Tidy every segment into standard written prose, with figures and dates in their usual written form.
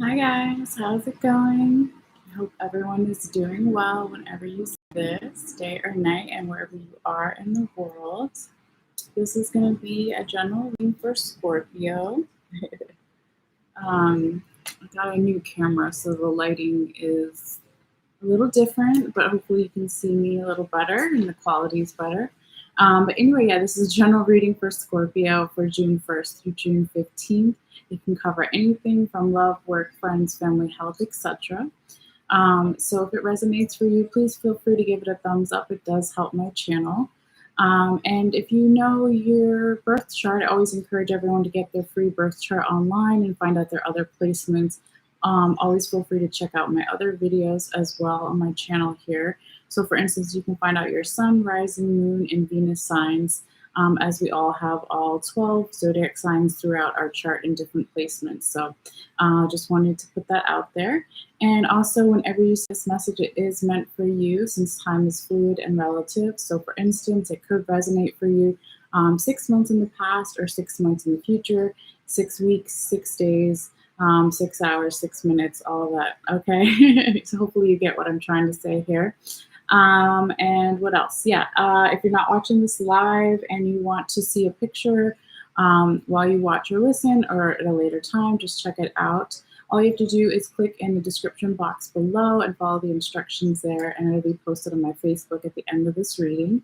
Hi guys, how's it going? I hope everyone is doing well whenever you see this, day or night, and wherever you are in the world. This is going to be a general reading for Scorpio. I got a new camera, so the lighting is a little different, but hopefully you can see me a little better and the quality is better. But anyway, yeah, this is a general reading for Scorpio for June 1st through June 15th. It can cover anything from love, work, friends, family, health, etc. So if it resonates for you, please feel free to give it a thumbs up. It does help my channel. And if you know your birth chart, I always encourage everyone to get their free birth chart online and find out their other placements. Always feel free to check out my other videos as well on my channel here. So for instance, you can find out your sun, rising, moon, and Venus signs, as we all have all 12 zodiac signs throughout our chart in different placements. So just wanted to put that out there. And also, whenever you see this message, it is meant for you since time is fluid and relative. So for instance, it could resonate for you 6 months in the past or 6 months in the future, 6 weeks, 6 days, 6 hours, 6 minutes, all of that. Okay. So hopefully you get what I'm trying to say here. And what else? Yeah. If you're not watching this live and you want to see a picture while you watch or listen or at a later time, just check it out. All you have to do is click in the description box below and follow the instructions there, and it'll be posted on my Facebook at the end of this reading.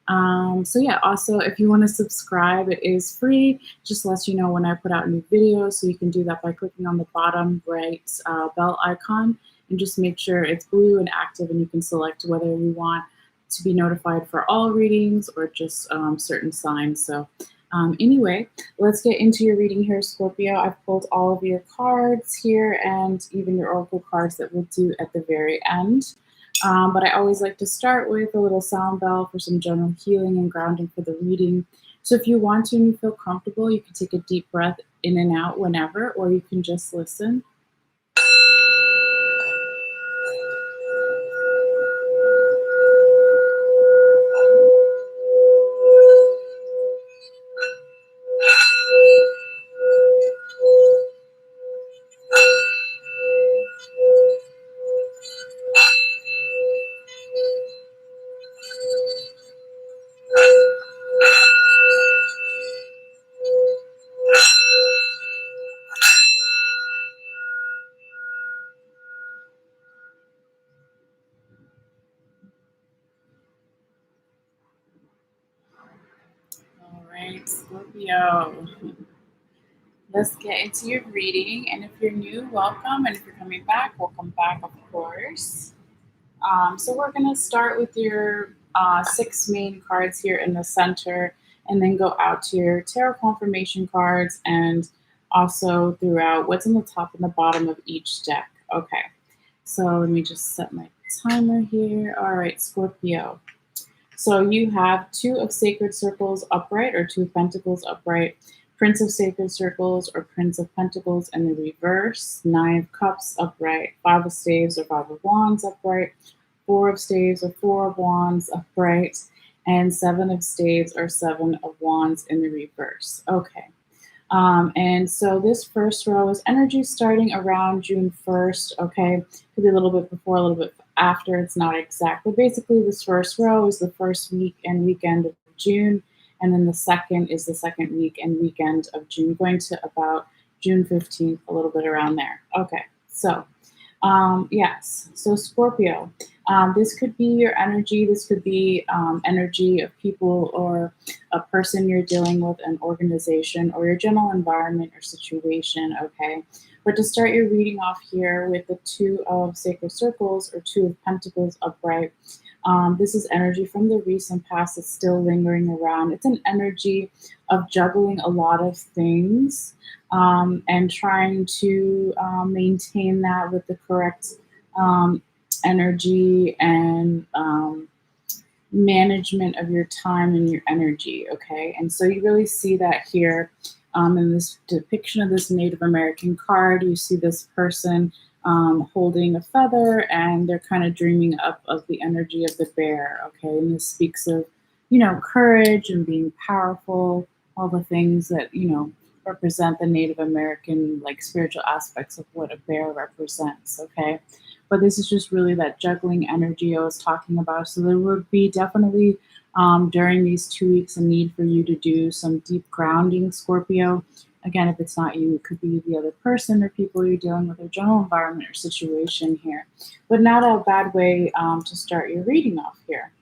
So yeah, also if you want to subscribe, it is free. Just lets you know when I put out new videos. So you can do that by clicking on the bottom right bell icon and just make sure it's blue and active, and you can select whether you want to be notified for all readings or just certain signs. So anyway, let's get into your reading here, Scorpio. I've pulled all of your cards here and even your oracle cards that we'll do at the very end. But I always like to start with a little sound bell for some general healing and grounding for the reading. So if you want to and you feel comfortable, you can take a deep breath in and out whenever, or you can just listen. All right, Scorpio. Let's get into your reading. And if you're new, welcome. And if you're coming back, welcome back, of course. So we're going to start with your 6 main cards here in the center, and then go out to your tarot confirmation cards and also throughout what's on the top and the bottom of each deck. Okay, so let me just set my timer here. All right, Scorpio. So you have 2 of Sacred Circles upright or 2 of Pentacles upright, Prince of Sacred Circles or Prince of Pentacles in the reverse, 9 of Cups upright, 5 of Staves or 5 of Wands upright, 4 of Staves or 4 of Wands upright, and 7 of Staves or 7 of Wands in the reverse. Okay. And so this first row is energy starting around June 1st, okay? Could be a little bit before, a little bit after, it's not exact. But basically this first row is the first week and weekend of June, and then the second is the second week and weekend of June, going to about June 15th, a little bit around there. Okay, so yes, so Scorpio, this could be your energy. This could be energy of people or a person you're dealing with, an organization, or your general environment or situation, okay? But to start your reading off here with the 2 of Sacred Circles or 2 of Pentacles upright, this is energy from the recent past that's still lingering around. It's an energy of juggling a lot of things and trying to maintain that with the correct energy and management of your time and your energy, okay? And so you really see that here in this depiction of this Native American card. You see this person holding a feather, and they're kind of dreaming up of the energy of the bear, okay? And this speaks of, you know, courage and being powerful, all the things that, you know, represent the Native American, like, spiritual aspects of what a bear represents, okay? But this is just really that juggling energy I was talking about. So there would be definitely during these 2 weeks a need for you to do some deep grounding, Scorpio. Again, if it's not you, it could be the other person or people you're dealing with, or general environment or situation here. But not a bad way to start your reading off here.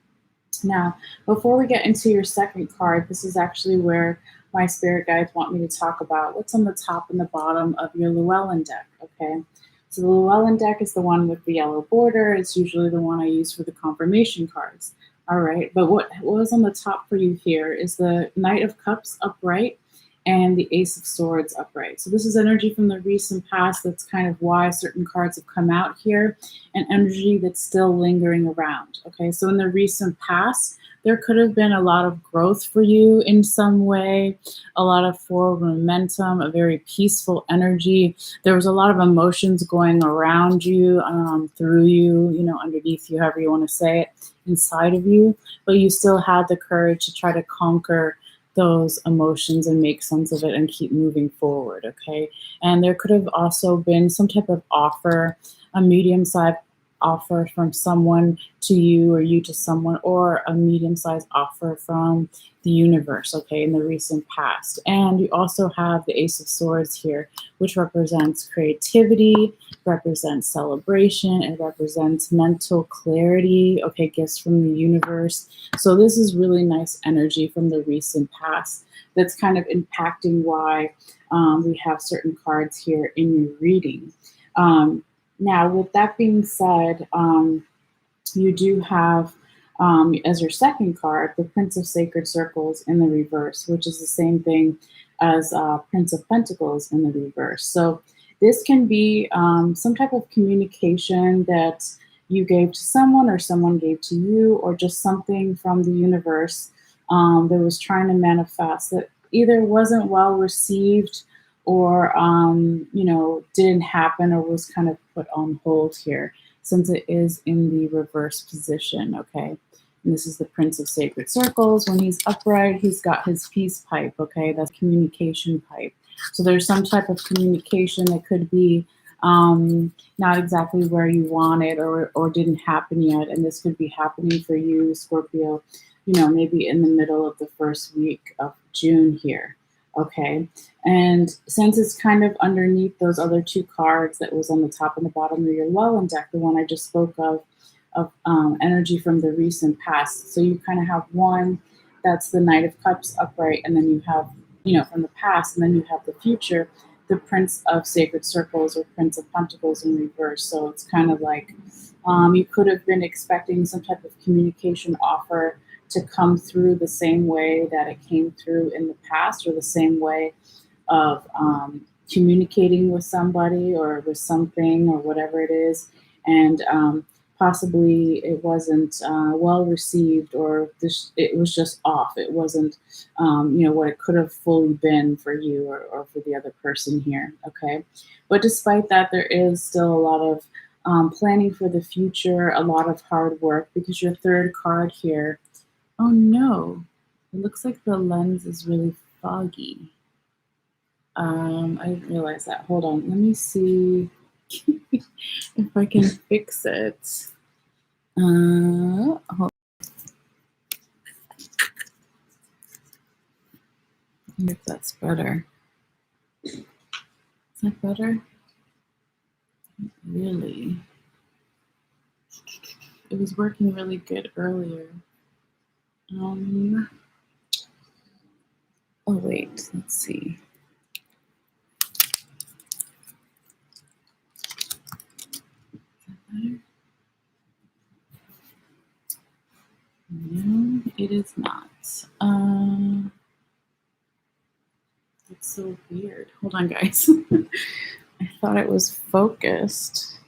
Now, before we get into your second card, this is actually where my spirit guides want me to talk about what's on the top and the bottom of your Llewellyn deck, okay? So the Llewellyn deck is the one with the yellow border. It's usually the one I use for the confirmation cards, all right? But what was on the top for you here is the Knight of Cups upright and the Ace of Swords upright. So this is energy from the recent past. That's kind of why certain cards have come out here, and energy that's still lingering around. Okay, so in the recent past, there could have been a lot of growth for you in some way, a lot of forward momentum, a very peaceful energy. There was a lot of emotions going around you, through you, you know, underneath you, however you want to say it, inside of you, but you still had the courage to try to conquer those emotions and make sense of it and keep moving forward, okay? And there could have also been some type of offer, a medium-sized offer from someone to you or you to someone, or a medium-sized offer from the universe, okay, in the recent past. And you also have the Ace of Swords here, which represents creativity, represents celebration, it represents mental clarity, okay, gifts from the universe. So this is really nice energy from the recent past that's kind of impacting why we have certain cards here in your reading. Now, with that being said, you do have, as your second card, the Prince of Sacred Circles in the reverse, which is the same thing as Prince of Pentacles in the reverse. So this can be some type of communication that you gave to someone or someone gave to you, or just something from the universe that was trying to manifest that either wasn't well received or you know, didn't happen, or was kind of put on hold here, since it is in the reverse position, okay? And this is the Prince of Sacred Circles. When he's upright, he's got his peace pipe, okay? That's communication pipe. So there's some type of communication that could be not exactly where you want it, or didn't happen yet. And this could be happening for you, Scorpio, you know, maybe in the middle of the first week of June here. Okay, and since it's kind of underneath those other two cards that was on the top and the bottom of your Llewellyn deck, the one I just spoke of energy from the recent past. So you kind of have one that's the Knight of Cups upright, and then you have, you know, from the past, and then you have the future, the Prince of Sacred Circles or Prince of Pentacles in reverse. So it's kind of like you could have been expecting some type of communication offer to come through the same way that it came through in the past, or the same way of communicating with somebody or with something or whatever it is. And possibly it wasn't well received, or it was just off. It wasn't, you know, what it could have fully been for you or for the other person here, okay? But despite that, there is still a lot of planning for the future, a lot of hard work, because your third card here, oh no, it looks like the lens is really foggy. I didn't realize that. Hold on, let me see if I can fix it. Hold. If that's better. Is that better? Really? It was working really good earlier. Oh wait, let's see. Better? No, it is not. It's so weird. Hold on, guys. I thought it was focused.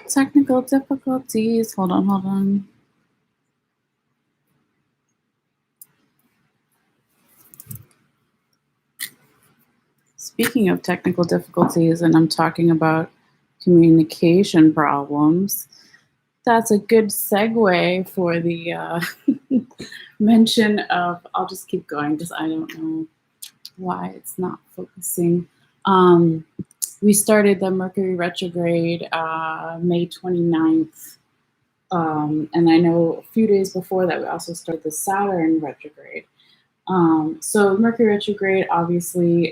Technical difficulties. Hold on. Speaking of technical difficulties, and I'm talking about communication problems, That's a good segue for the mention of, I'll just keep going because I don't know why it's not focusing. Um, we started the Mercury retrograde May 29th. And I know a few days before that, we also started the Saturn retrograde. So Mercury retrograde obviously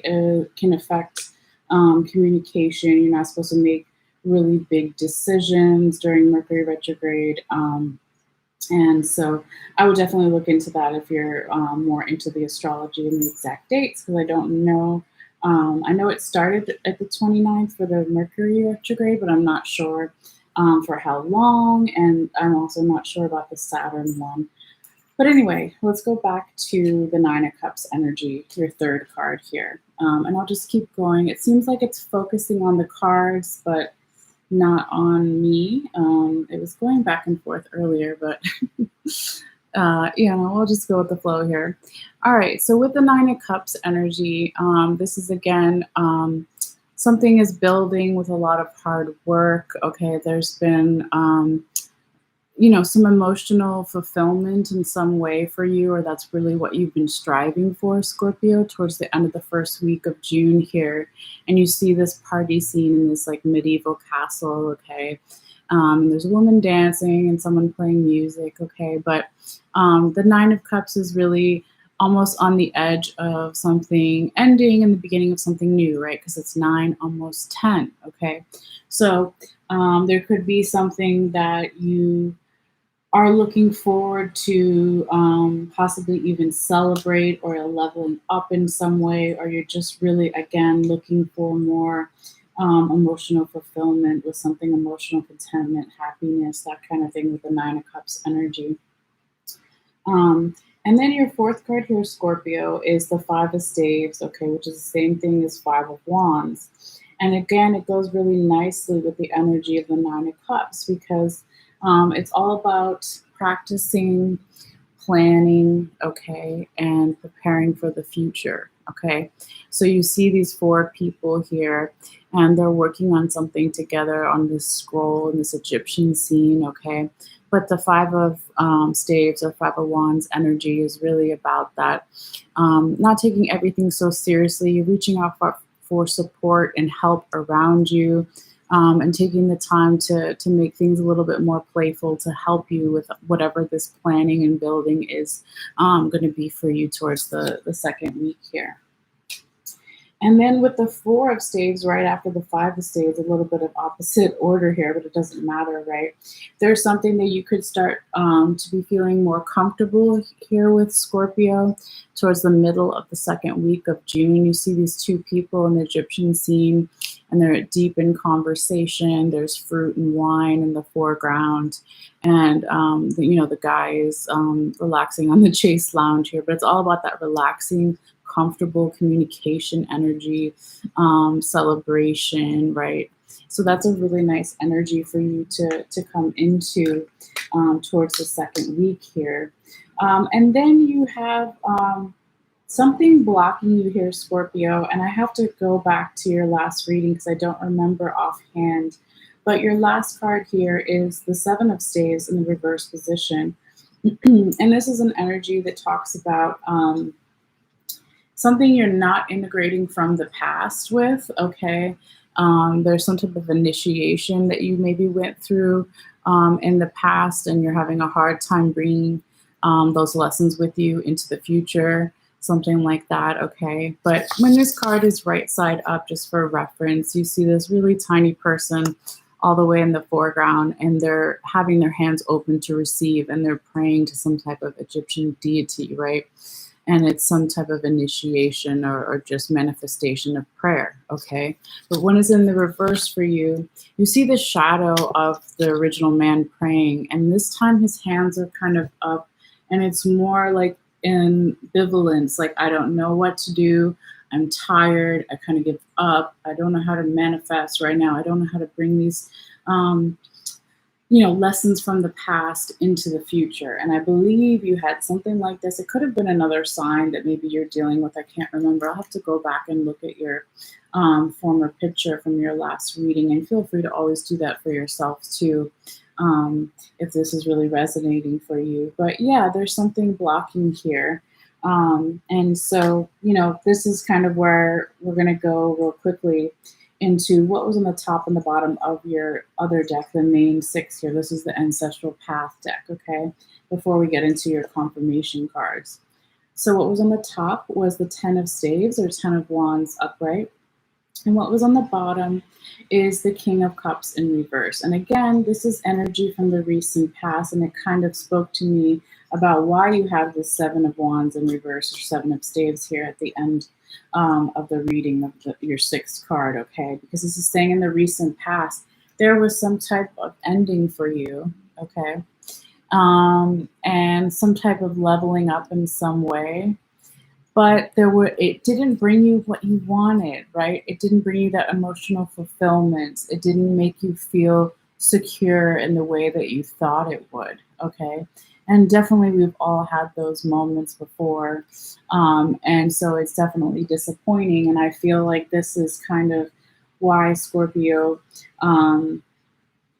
can affect communication. You're not supposed to make really big decisions during Mercury retrograde. And so I would definitely look into that if you're more into the astrology and the exact dates, because I don't know. I know it started at the 29th for the Mercury retrograde, but I'm not sure for how long. And I'm also not sure about the Saturn one. But anyway, let's go back to the Nine of Cups energy, your third card here. And I'll just keep going. It seems like it's focusing on the cards, but not on me. It was going back and forth earlier, but we'll just go with the flow here. All right, so with the Nine of Cups energy, this is again, something is building with a lot of hard work. Okay, there's been some emotional fulfillment in some way for you, or that's really what you've been striving for, Scorpio, towards the end of the first week of June here. And you see this party scene in this like medieval castle, okay? There's a woman dancing and someone playing music, okay? But the Nine of Cups is really almost on the edge of something ending and the beginning of something new, right? Because it's 9, almost 10, okay? So there could be something that you are looking forward to possibly even celebrate, or a leveling up in some way, or you're just really, again, looking for more emotional fulfillment with something, emotional contentment, happiness, that kind of thing with the Nine of Cups energy. And then your fourth card here, Scorpio, is the Five of Staves, okay, which is the same thing as Five of Wands. And again, it goes really nicely with the energy of the Nine of Cups, because it's all about practicing, planning, okay, and preparing for the future, okay? So you see these four people here, and they're working on something together on this scroll in this Egyptian scene, okay? But the Five of Staves or Five of Wands energy is really about that, not taking everything so seriously, reaching out for support and help around you, and taking the time to make things a little bit more playful to help you with whatever this planning and building is going to be for you towards the second week here. And then with the Four of Staves right after the Five of Staves, a little bit of opposite order here, but it doesn't matter, right? There's something that you could start to be feeling more comfortable here with, Scorpio, towards the middle of the second week of June. You see these two people in the Egyptian scene, and they're deep in conversation. There's fruit and wine in the foreground. And, the guy is relaxing on the chase lounge here, but it's all about that relaxing, comfortable communication energy, celebration, right? So that's a really nice energy for you to come into towards the second week here. And then you have something blocking you here, Scorpio, and I have to go back to your last reading because I don't remember offhand, but your last card here is the Seven of Staves in the reverse position. And this is an energy that talks about something you're not integrating from the past with, okay? There's some type of initiation that you maybe went through in the past, and you're having a hard time bringing those lessons with you into the future, something like that, okay? But when this card is right side up, just for reference, you see this really tiny person all the way in the foreground, and they're having their hands open to receive, and they're praying to some type of Egyptian deity, right? And it's some type of initiation or just manifestation of prayer, okay? But when it's in the reverse for you, you see the shadow of the original man praying, and this time his hands are kind of up, and it's more like ambivalence, like, I don't know what to do, I'm tired, I kind of give up, I don't know how to manifest right now, I don't know how to bring these lessons from the past into the future. And I believe you had something like this. It could have been another sign that maybe you're dealing with. I can't remember. I'll have to go back and look at your former picture from your last reading, and feel free to always do that for yourself too. if this is really resonating for you. But yeah, there's something blocking here. And so, this is kind of where we're going to go real quickly into what was on the top and the bottom of your other deck, the main six here. This is the Ancestral Path deck, okay? Before we get into your confirmation cards. So what was on the top was the 10 of Staves or 10 of Wands upright. And what was on the bottom is the King of Cups in reverse. And again, this is energy from the recent past, and it kind of spoke to me about why you have the Seven of Wands in reverse or Seven of Staves here at the end of the reading of your sixth card, okay? Because this is saying in the recent past, there was some type of ending for you, okay? And some type of leveling up in some way. But it didn't bring you what you wanted, right? It didn't bring you that emotional fulfillment. It didn't make you feel secure in the way that you thought it would, okay? And definitely we've all had those moments before. And so it's definitely disappointing. And I feel like this is kind of why Scorpio,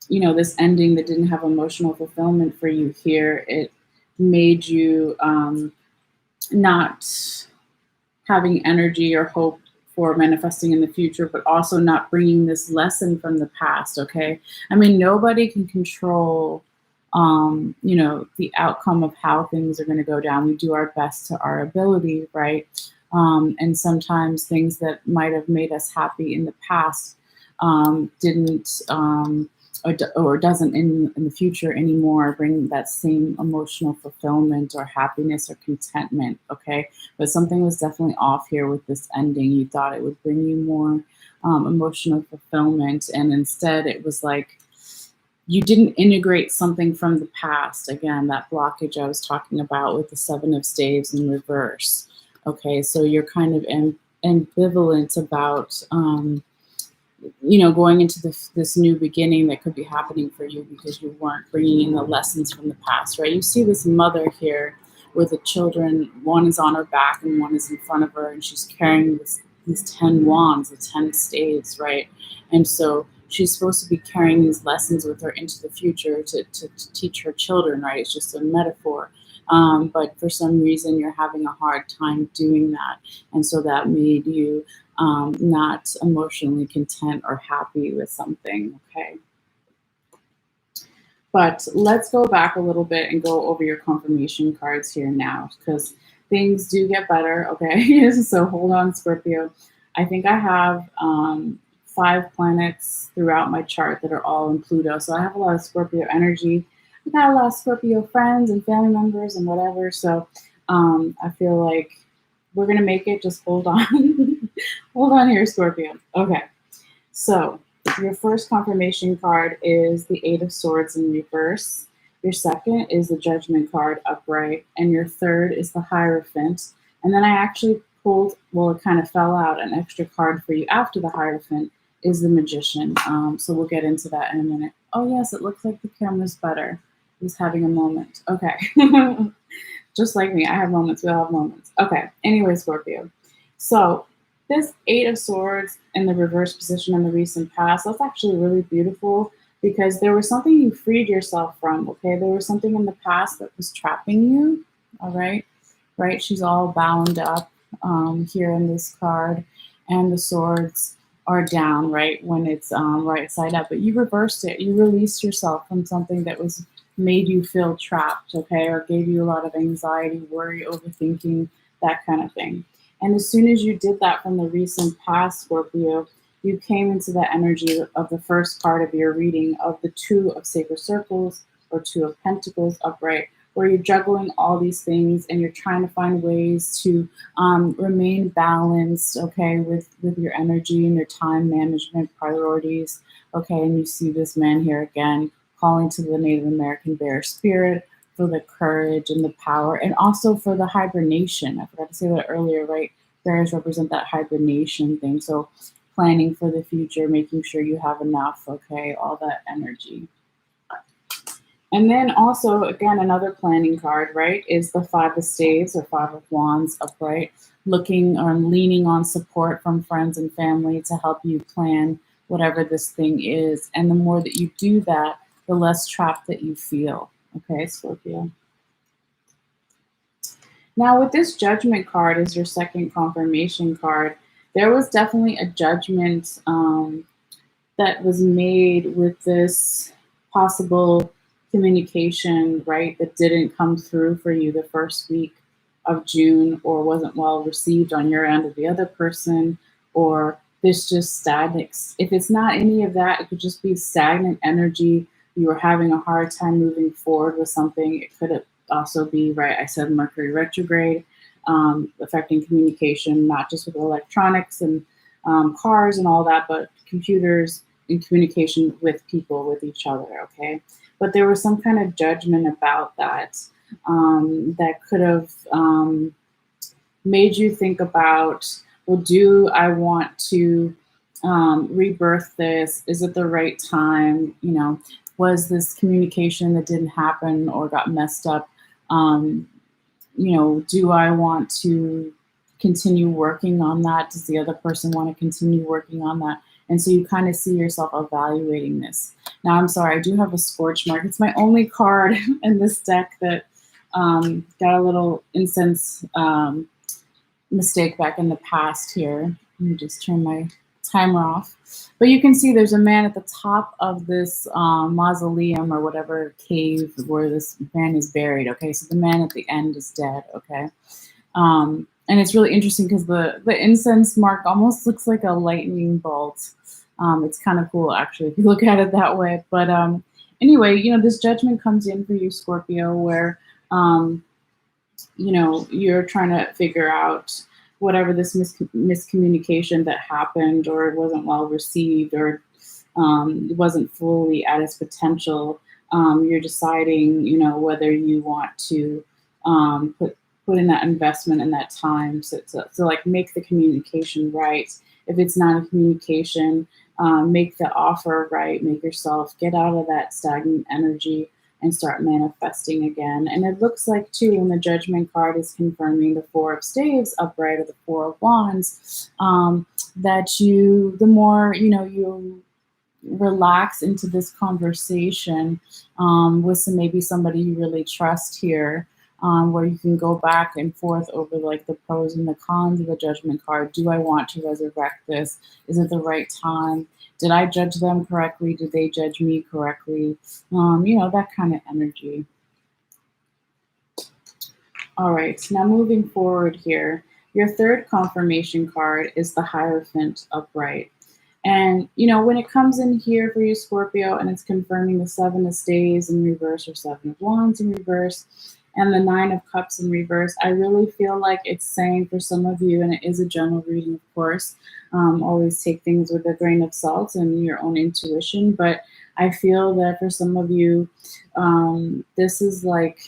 this ending that didn't have emotional fulfillment for you here, it made you not having energy or hope for manifesting in the future, but also not bringing this lesson from the past, okay? I mean, nobody can control, the outcome of how things are going to go down. We do our best to our ability, right? And sometimes things that might have made us happy in the past didn't or doesn't in the future anymore bring that same emotional fulfillment or happiness or contentment, okay? But something was definitely off here with this ending. You thought it would bring you more emotional fulfillment, and instead it was like you didn't integrate something from the past. Again, that blockage I was talking about with the Seven of Staves in reverse, okay? So you're kind of ambivalent about going into this new beginning that could be happening for you because you weren't bringing in the lessons from the past, right? You see this mother here with the children. One is on her back and one is in front of her, and she's carrying these 10 wands, the 10 staves, right? And so she's supposed to be carrying these lessons with her into the future to teach her children, right? It's just a metaphor. But for some reason, you're having a hard time doing that. And so that made you not emotionally content or happy with something, okay? But let's go back a little bit and go over your confirmation cards here now, because things do get better, okay? So hold on, Scorpio. I think I have 5 planets throughout my chart that are all in Pluto. So I have a lot of Scorpio energy. I've got a lot of Scorpio friends and family members and whatever. So I feel like we're going to make it. Just hold on. Hold on here, Scorpio. Okay. So your first confirmation card is the Eight of Swords in reverse. Your second is the Judgment card upright. And your third is the Hierophant. And then I actually pulled, well, it kind of fell out, an extra card for you after the Hierophant is the Magician. So we'll get into that in a minute. Oh, yes, it looks like the camera's better. He's having a moment. Okay. Just like me, I have moments. We all have moments. Okay. Anyway, Scorpio. So this Eight of Swords in the reverse position in the recent past, that's actually really beautiful because there was something you freed yourself from, okay? There was something in the past that was trapping you, all right? Right? She's all bound up here in this card, and the swords are down, right, when it's right side up. But you reversed it. You released yourself from something that was made you feel trapped, okay, or gave you a lot of anxiety, worry, overthinking, that kind of thing. And as soon as you did that from the recent past, Scorpio, you came into the energy of the first card of your reading of the Two of Sacred Circles or Two of Pentacles upright, where you're juggling all these things and you're trying to find ways to remain balanced, okay, with your energy and your time management priorities, okay. And you see this man here again calling to the Native American bear spirit for the courage and the power, and also for the hibernation. I forgot to say that earlier, right? Bears represent that hibernation thing. So planning for the future, making sure you have enough, okay, all that energy. And then also, again, another planning card, right, is the Five of Staves or Five of Wands upright, looking or leaning on support from friends and family to help you plan whatever this thing is. And the more that you do that, the less trapped that you feel. Okay, Scorpio. Now, with this Judgment card as your second confirmation card, there was definitely a judgment that was made with this possible communication, right, that didn't come through for you the first week of June, or wasn't well received on your end of the other person, or there's just stagnant. If it's not any of that, it could just be stagnant energy. You were having a hard time moving forward with something. It could also be, right, I said Mercury retrograde, affecting communication, not just with electronics and cars and all that, but computers, in communication with people, with each other, okay? But there was some kind of judgment about that that could have made you think about, well, do I want to rebirth this? Is it the right time? You know, was this communication that didn't happen or got messed up? You know, do I want to continue working on that? Does the other person want to continue working on that? And so you kind of see yourself evaluating this. Now, I'm sorry, I do have a scorch mark. It's my only card in this deck that got a little incense mistake back in the past here. Let me just turn my timer off. But you can see there's a man at the top of this mausoleum or whatever cave where this man is buried. Okay, so the man at the end is dead. Okay. And it's really interesting because the incense mark almost looks like a lightning bolt. It's kind of cool, actually, if you look at it that way. But anyway, you know, this judgment comes in for you, Scorpio, where, you know, you're trying to figure out whatever this miscommunication that happened, or it wasn't well received, or it wasn't fully at its potential. You're deciding, you know, whether you want to put in that investment and that time to like make the communication right. If it's not a communication, make the offer right, make yourself get out of that stagnant energy and start manifesting again. And it looks like too, when the Judgment card is confirming the Four of Staves upright or the Four of Wands, that you, the more, you know, you relax into this conversation with maybe somebody you really trust here, where you can go back and forth over like the pros and the cons of the Judgment card. Do I want to resurrect this? Is it the right time? Did I judge them correctly? Did they judge me correctly? You know, that kind of energy. All right, now moving forward here, your third confirmation card is the Hierophant upright. And, you know, when it comes in here for you, Scorpio, and it's confirming the Seven of Staves in reverse or Seven of Wands in reverse, and the Nine of Cups in reverse, I really feel like it's saying for some of you, and it is a general reading, of course, always take things with a grain of salt and your own intuition, but I feel that for some of you, this is like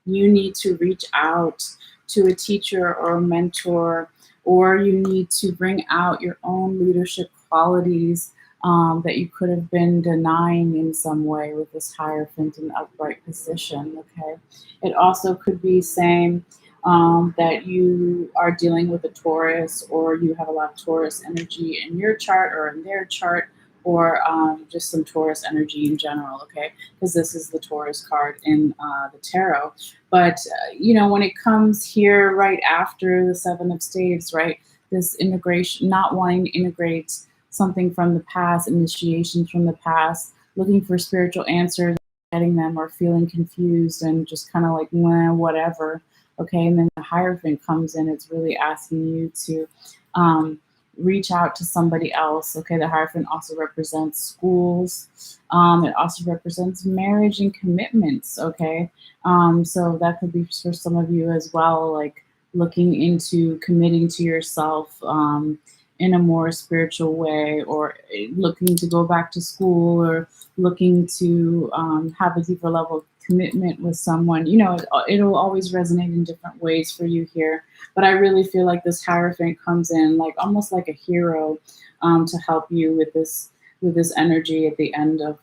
you need to reach out to a teacher or a mentor, or you need to bring out your own leadership qualities that you could have been denying in some way with this Hierophant in upright position, okay? It also could be saying that you are dealing with a Taurus, or you have a lot of Taurus energy in your chart or in their chart, or just some Taurus energy in general, okay? Because this is the Taurus card in the tarot. But, you know, when it comes here right after the Seven of Staves, right, this integration, not wanting to integrate something from the past, initiations from the past, looking for spiritual answers, getting them, or feeling confused and just kind of like, well, whatever, okay? And then the Hierophant comes in, it's really asking you to reach out to somebody else, okay? The Hierophant also represents schools. It also represents marriage and commitments, okay? So that could be for some of you as well, like looking into committing to yourself in a more spiritual way, or looking to go back to school, or looking to have a deeper level of commitment with someone. You know, it'll always resonate in different ways for you here. But I really feel like this Hierophant comes in like almost like a hero to help you with this energy at the end of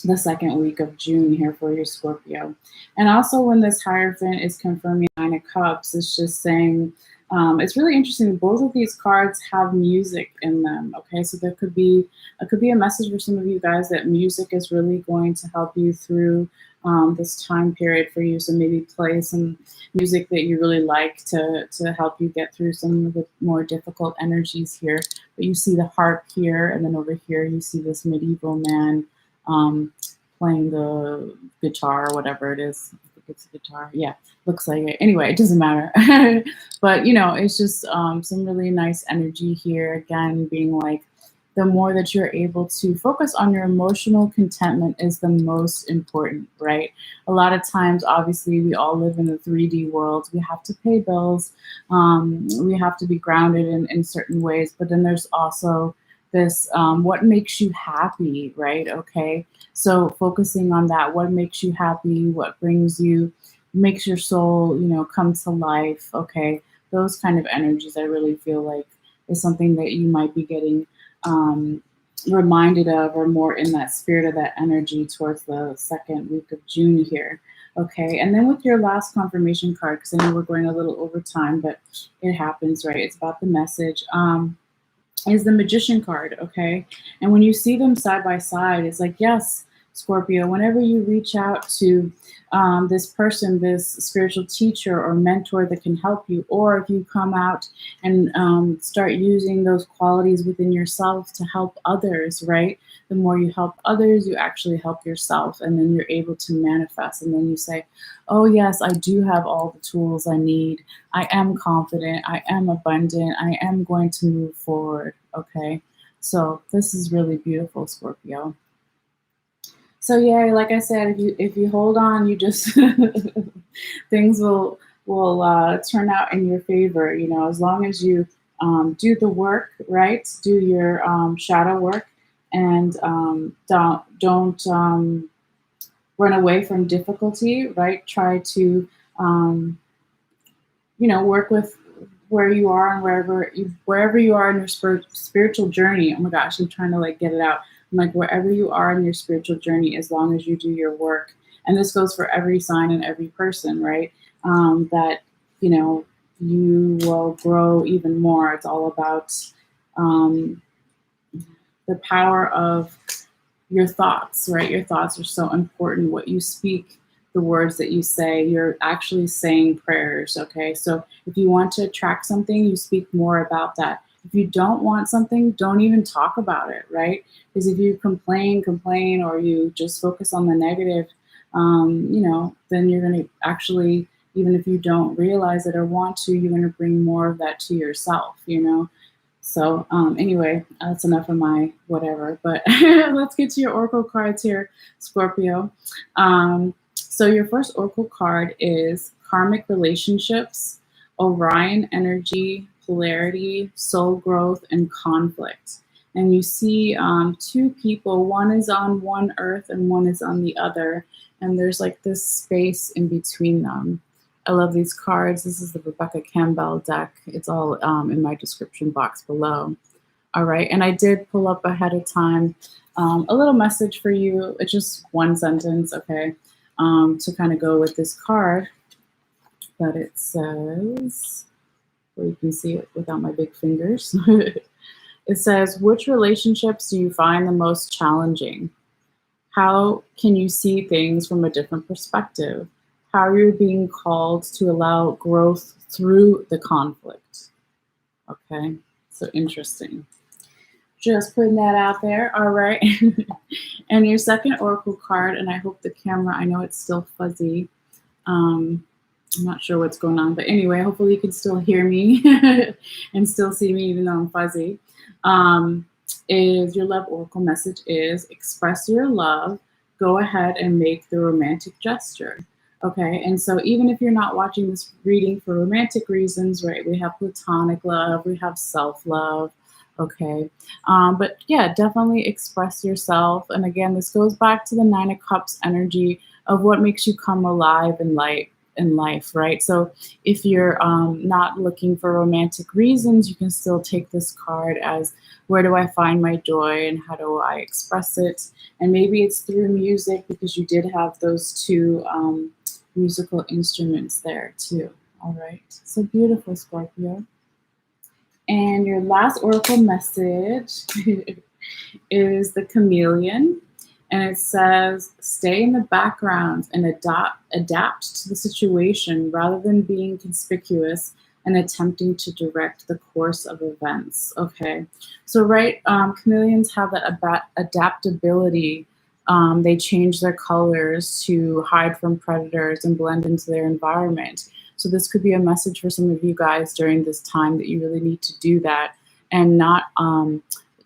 the second week of June here for your Scorpio. And also when this Hierophant is confirming Nine of Cups, it's just saying It's really interesting. Both of these cards have music in them. Okay, so there could be a message for some of you guys that music is really going to help you through this time period for you. So maybe play some music that you really like to help you get through some of the more difficult energies here. But you see the harp here, and then over here you see this medieval man um, playing the guitar or whatever it is. I think it's a guitar. Yeah, looks like it. Anyway, it doesn't matter. But it's just some really nice energy here. Again, being like, the more that you're able to focus on your emotional contentment is the most important, right? A lot of times, obviously, we all live in the 3D world. We have to pay bills. We have to be grounded in certain ways. But then there's also this what makes you happy, right? Okay. So focusing on that, what makes you happy, what brings you, makes your soul, come to life. Okay. Those kind of energies, I really feel like is something that you might be getting um, reminded of, or more in that spirit of that energy towards the second week of June here. Okay, and then with your last confirmation card, because I know we're going a little over time, but it happens, right? It's about the message. Is the Magician card, okay? And when you see them side by side, it's like, yes, Scorpio, whenever you reach out to this person, this spiritual teacher or mentor that can help you, or if you come out and start using those qualities within yourself to help others, right? The more you help others, you actually help yourself, and then you're able to manifest. And then you say, oh, yes, I do have all the tools I need. I am confident. I am abundant. I am going to move forward. Okay. So this is really beautiful, Scorpio. So yeah, like I said, if you hold on, you just things will turn out in your favor. As long as you do the work, right? Do your shadow work, and don't run away from difficulty, right? Try to work with where you are and wherever you are in your spiritual journey. Oh my gosh, I'm trying to like get it out. I'm like, wherever you are in your spiritual journey, as long as you do your work, and this goes for every sign and every person, right? That you will grow even more. It's all about um, the power of your thoughts, right? Your thoughts are so important. What you speak, the words that you say, you're actually saying prayers, okay? So if you want to attract something, you speak more about that. If you don't want something, don't even talk about it, right? Because if you complain, or you just focus on the negative, then you're going to actually, even if you don't realize it or want to, you're going to bring more of that to yourself. So anyway, that's enough of my whatever. But let's get to your oracle cards here, Scorpio. So your first oracle card is karmic relationships, Orion energy, polarity, soul growth, and conflict. And you see two people. One is on one earth and one is on the other. And there's like this space in between them. I love these cards. This is the Rebecca Campbell deck. It's all in my description box below. All right. And I did pull up ahead of time a little message for you. It's just one sentence, okay, to kind of go with this card. But it says, well, you can see it without my big fingers. It says, which relationships do you find the most challenging? How can you see things from a different perspective? How are you being called to allow growth through the conflict? Okay, so interesting. Just putting that out there. All right. And your second oracle card, and I hope the camera, I know it's still fuzzy. I'm not sure what's going on, but anyway, hopefully you can still hear me and still see me even though I'm fuzzy. Is your love oracle message is express your love, go ahead and make the romantic gesture. Okay, and so even if you're not watching this reading for romantic reasons, right, we have platonic love, we have self-love, okay, but yeah, definitely express yourself. And again, this goes back to the Nine of Cups energy of what makes you come alive in life, right? So if you're not looking for romantic reasons, you can still take this card as, where do I find my joy and how do I express it? And maybe it's through music, because you did have those two musical instruments there too. All right. So beautiful, Scorpio. And your last oracle message is the chameleon. And it says, stay in the background and adapt to the situation rather than being conspicuous and attempting to direct the course of events. Okay. So, right, chameleons have that adaptability. They change their colors to hide from predators and blend into their environment. So this could be a message for some of you guys during this time that you really need to do that and not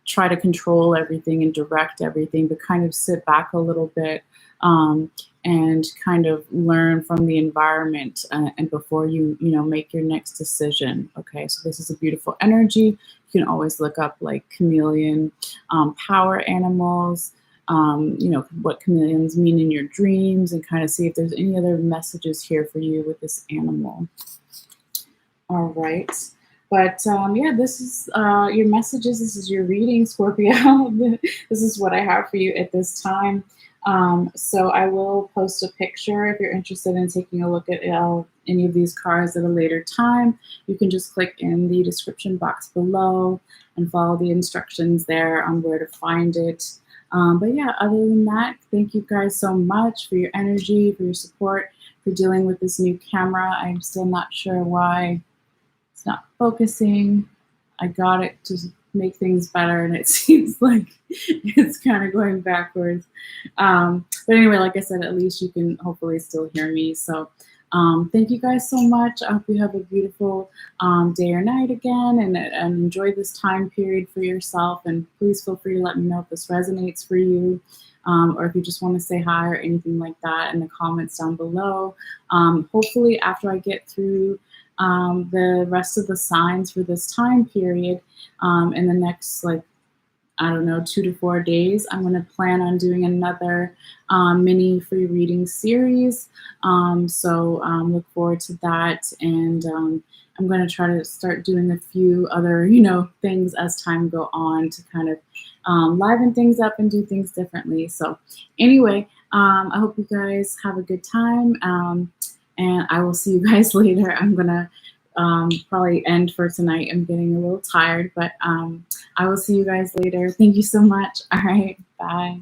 try to control everything and direct everything, but kind of sit back a little bit and kind of learn from the environment and before you make your next decision. Okay, so this is a beautiful energy. You can always look up like chameleon power animals. What chameleons mean in your dreams and kind of see if there's any other messages here for you with this animal. All right. But yeah, this is your messages. This is your reading, Scorpio. This is what I have for you at this time. So I will post a picture if you're interested in taking a look at any of these cards at a later time. You can just click in the description box below and follow the instructions there on where to find it. But yeah, other than that, thank you guys so much for your energy, for your support, for dealing with this new camera. I'm still not sure why it's not focusing. I got it to make things better, and it seems like it's kind of going backwards. But anyway, like I said, at least you can hopefully still hear me. So thank you guys so much. I hope you have a beautiful day or night again, and enjoy this time period for yourself. And please feel free to let me know if this resonates for you, or if you just want to say hi or anything like that in the comments down below. Hopefully after I get through the rest of the signs for this time period in the next, like, I don't know, 2 to 4 days, I'm going to plan on doing another mini free reading series. So look forward to that. And I'm going to try to start doing a few other, things as time go on to kind of liven things up and do things differently. So anyway, I hope you guys have a good time. And I will see you guys later. I'm going to probably end for tonight. I'm getting a little tired, but I will see you guys later. Thank you so much. All right. Bye.